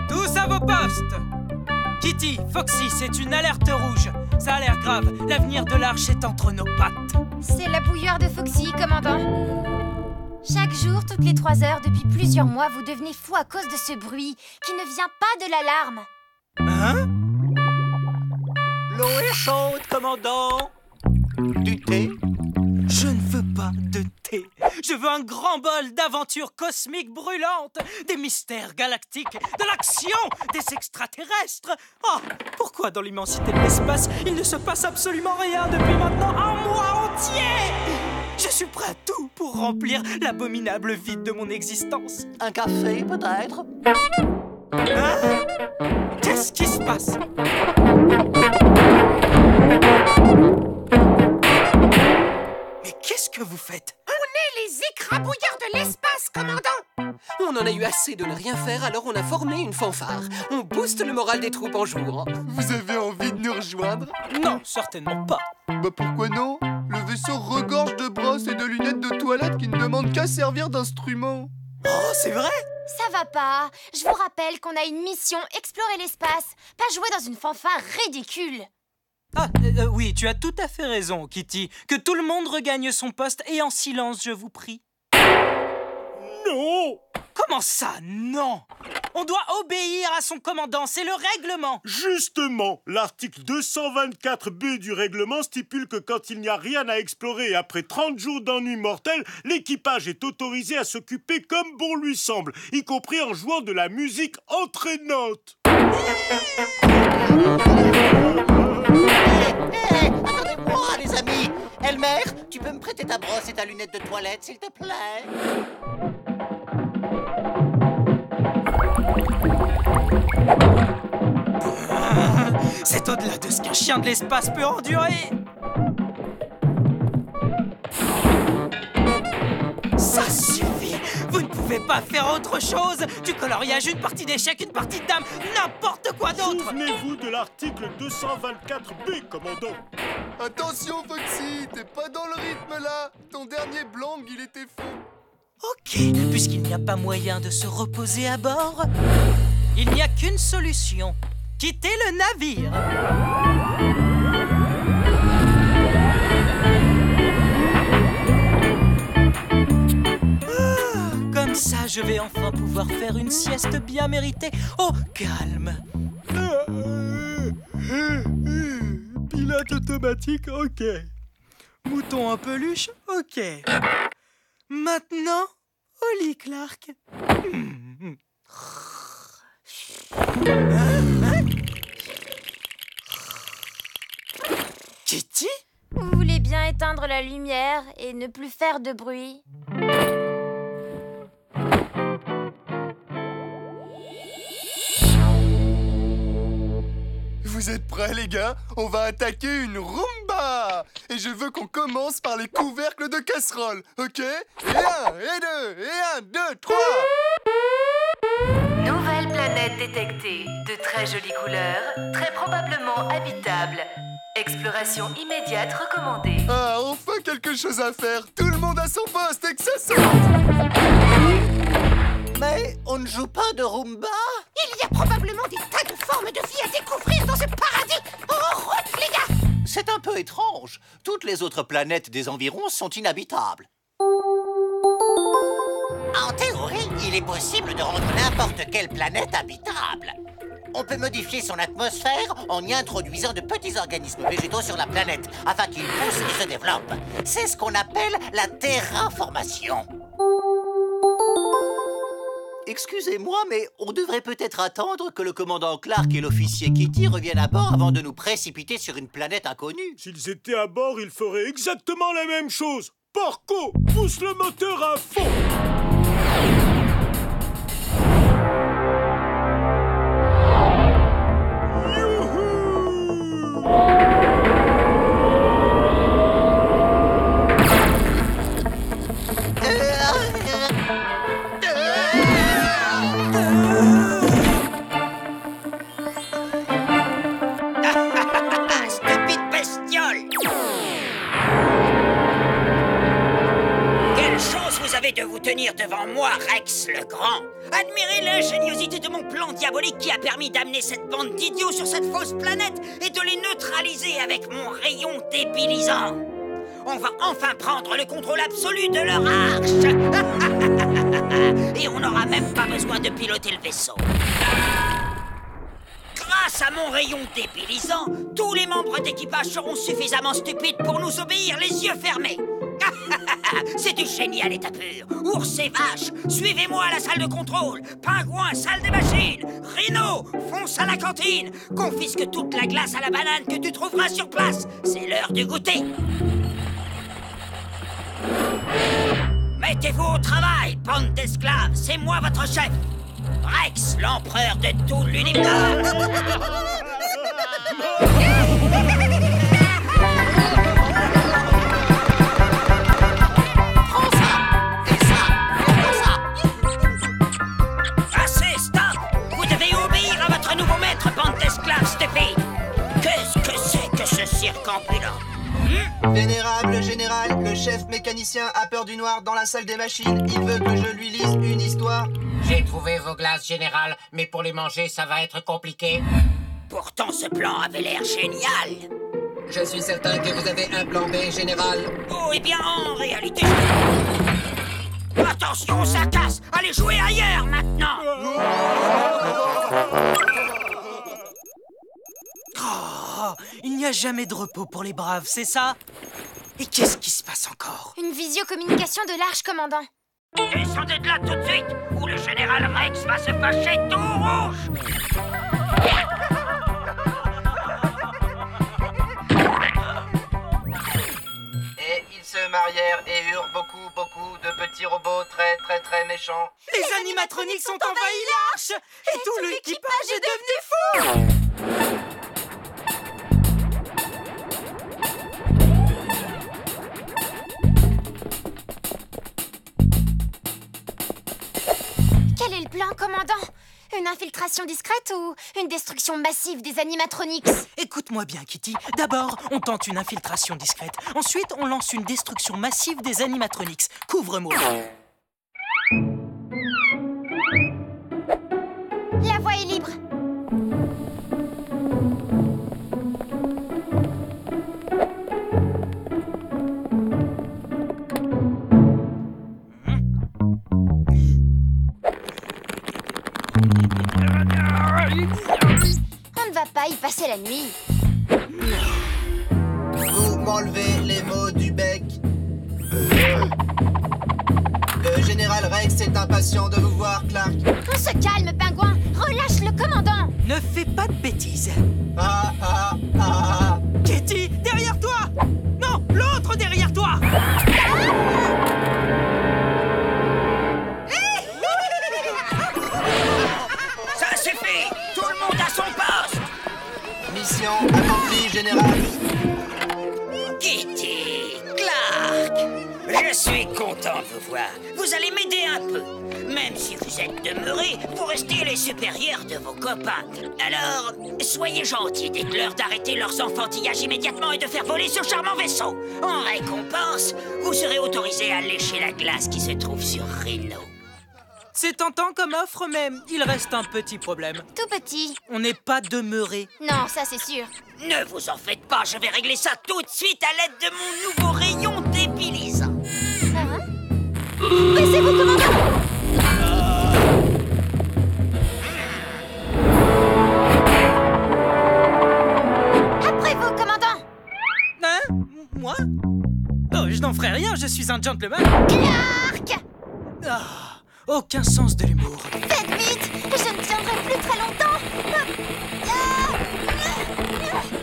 Tous à vos postes! Kitty, Foxy, c'est une alerte rouge. Ça a l'air grave. L'avenir de l'Arche est entre nos pattes. C'est la bouilloire de Foxy, commandant. Chaque jour, toutes les 3 heures, depuis plusieurs mois, vous devenez fou à cause de ce bruit qui ne vient pas de l'alarme. Hein? L'eau est chaude, commandant. Du thé? Je ne veux pas de thé. Je veux un grand bol d'aventures cosmiques brûlantes, des mystères galactiques, de l'action, des extraterrestres. Oh, pourquoi dans l'immensité de l'espace, il ne se passe absolument rien depuis maintenant un mois entier? Je suis prêt à tout pour remplir l'abominable vide de mon existence. Un café, peut-être? Hein? Qu'est-ce qui se passe? Mais qu'est-ce que vous faites? Les écrabouilleurs de l'espace, commandant! On en a eu assez de ne rien faire, alors on a formé une fanfare. On booste le moral des troupes en jouant. Vous avez envie de nous rejoindre? Non, certainement pas. Bah pourquoi non? Le vaisseau regorge de brosses et de lunettes de toilette qui ne demandent qu'à servir d'instrument. Oh, c'est vrai? Ça va pas. Je vous rappelle qu'on a une mission, explorer l'espace, pas jouer dans une fanfare ridicule. Ah, oui, tu as tout à fait raison, Kitty. Que tout le monde regagne son poste et en silence, je vous prie. Non! Comment ça, non? On doit obéir à son commandant, c'est le règlement. Justement, l'article 224B du règlement stipule que quand il n'y a rien à explorer et après 30 jours d'ennui mortel, l'équipage est autorisé à s'occuper comme bon lui semble, y compris en jouant de la musique entraînante. Attendez-moi, les amis. Elmer, tu peux me prêter ta brosse et ta lunette de toilette, s'il te plaît? C'est au-delà de ce qu'un chien de l'espace peut endurer. Ça suffit. Vous ne pouvez pas faire autre chose. Du coloriage, une partie d'échecs, une partie de dames, n'importe quoi d'autre. Souvenez-vous de l'article 224B, commandant. Attention Foxy, t'es pas dans le rythme là. Ton dernier blanc, il était faux. Ok, puisqu'il n'y a pas moyen de se reposer à bord, il n'y a qu'une solution. Quitter le navire. Comme ça, je vais enfin pouvoir faire une sieste bien méritée au calme. Pilote automatique, ok. Mouton en peluche, ok. Maintenant, au lit, Clark. Kitty? Vous voulez bien éteindre la lumière et ne plus faire de bruit? Vous êtes prêts les gars? On va attaquer une Roomba! Et je veux qu'on commence par les couvercles de casserole, ok? Et 1, et 2, et 1, 2, 3! Nouvelle planète détectée, de très jolies couleurs, très probablement habitable. Exploration immédiate recommandée. Ah, enfin quelque chose à faire! Tout le monde à son poste et que ça saute! Mais on ne joue pas de Roomba? Il y a probablement des tas de formes de vie à découvrir dans ce paradis. En route, les gars! C'est un peu étrange. Toutes les autres planètes des environs sont inhabitables. En théorie, il est possible de rendre n'importe quelle planète habitable. On peut modifier son atmosphère en y introduisant de petits organismes végétaux sur la planète afin qu'ils poussent et se développent. C'est ce qu'on appelle la terraformation. Excusez-moi, mais on devrait peut-être attendre que le commandant Clark et l'officier Kitty reviennent à bord avant de nous précipiter sur une planète inconnue. S'ils étaient à bord, ils feraient exactement la même chose. Porco, pousse le moteur à fond. Stupide bestiole! Quelle chance vous avez de vous tenir devant moi, Rex! le Grand. Admirez l'ingéniosité de mon plan diabolique qui a permis d'amener cette bande d'idiots sur cette fausse planète et de les neutraliser avec mon rayon débilisant. On va enfin prendre le contrôle absolu de leur arche. Et on n'aura même pas besoin de piloter le vaisseau. Grâce à mon rayon débilisant, tous les membres d'équipage seront suffisamment stupides pour nous obéir les yeux fermés. C'est du génie à l'état pur. Ours et vache, suivez-moi à la salle de contrôle. Pingouin, salle des machines. Rhino, fonce à la cantine. Confisque toute la glace à la banane que tu trouveras sur place. C'est l'heure du goûter. Mettez-vous au travail, bande d'esclaves. C'est moi votre chef. Rex, l'empereur de tout l'univers. Vénérable général, le chef mécanicien a peur du noir dans la salle des machines. Il veut que je lui lise une histoire. J'ai trouvé vos glaces, général, mais pour les manger, ça va être compliqué. Pourtant, ce plan avait l'air génial. Je suis certain que vous avez un plan B, général. Oh, eh bien, en réalité... Attention, ça casse. Allez jouer ailleurs, maintenant. Oh, il n'y a jamais de repos pour les braves, c'est ça? Et qu'est-ce qui se passe encore? Une visiocommunication de l'Arche, commandant. Descendez de là tout de suite, ou le général Rex va se fâcher tout rouge. Et ils se marièrent et eurent beaucoup de petits robots très méchants. Les animatroniques ont envahi l'Arche et tout l'équipage est devenu fou. Quel est le plan, commandant? Une infiltration discrète ou une destruction massive des animatronics? Écoute-moi bien, Kitty. D'abord, on tente une infiltration discrète. Ensuite, on lance une destruction massive des animatronics. Couvre-moi. La voie est libre. On ne va pas y passer la nuit. Vous m'enlevez les mots du bec. Le général Rex est impatient de vous voir, Clark. On se calme, pingouin. Relâche le commandant. Ne fais pas de bêtises. Ah. Kitty, derrière toi! Non, l'autre derrière toi! Ça suffit! Tout le monde à son poste! Mission accomplie, général. Kitty, Clark, je suis content de vous voir. Vous allez m'aider un peu. Même si vous êtes demeurés, vous restez les supérieurs de vos copains. Alors, soyez gentils, dites-leur d'arrêter leurs enfantillages immédiatement et de faire voler ce charmant vaisseau. En récompense, vous serez autorisés à lécher la glace qui se trouve sur Rhino. C'est tentant comme offre, mais il reste un petit problème. Tout petit. On n'est pas demeurés. Non, ça c'est sûr. Ne vous en faites pas, je vais régler ça tout de suite à l'aide de mon nouveau rayon débilisant. Hein? Baissez-vous, commandant! Après vous, commandant! Hein? Moi? Oh, je n'en ferai rien, je suis un gentleman. Clark! Ah, aucun sens de l'humour. Faites vite! Je ne tiendrai plus très longtemps!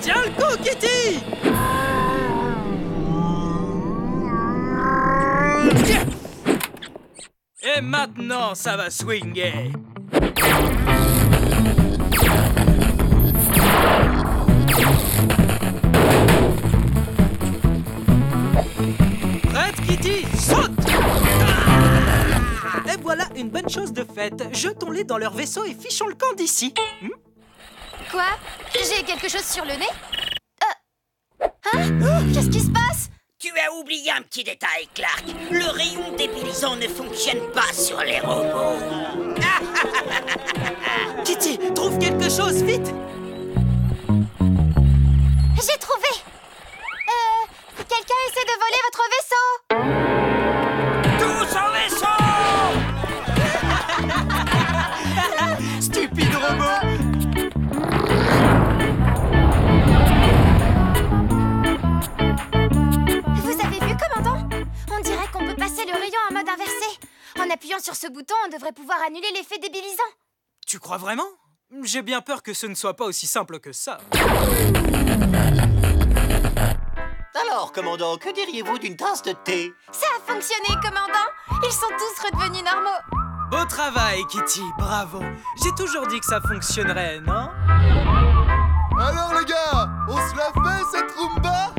Tiens le coup, Kitty! Et maintenant, ça va swinguer. Prête, Kitty? Saute! Et voilà une bonne chose de faite. Jetons-les dans leur vaisseau et fichons le camp d'ici. Quoi? J'ai quelque chose sur le nez? Hein? Qu'est-ce qui se passe? Tu as oublié un petit détail, Clark. Le rayon débilisant ne fonctionne pas sur les robots. Kitty, trouve quelque chose, vite! J'ai trouvé! Quelqu'un essaie de voler votre vaisseau! Tous en vaisseau! Stupide robot! Vous avez vu, commandant? On dirait qu'on peut passer le rayon en mode inversé. En appuyant sur ce bouton, on devrait pouvoir annuler l'effet débilisant. Tu crois vraiment? J'ai bien peur que ce ne soit pas aussi simple que ça. Alors, commandant, que diriez-vous d'une tasse de thé? Ça a fonctionné, commandant! Ils sont tous redevenus normaux. Beau travail, Kitty, bravo. J'ai toujours dit que ça fonctionnerait, non? Alors les gars, on se la fait cette Roomba?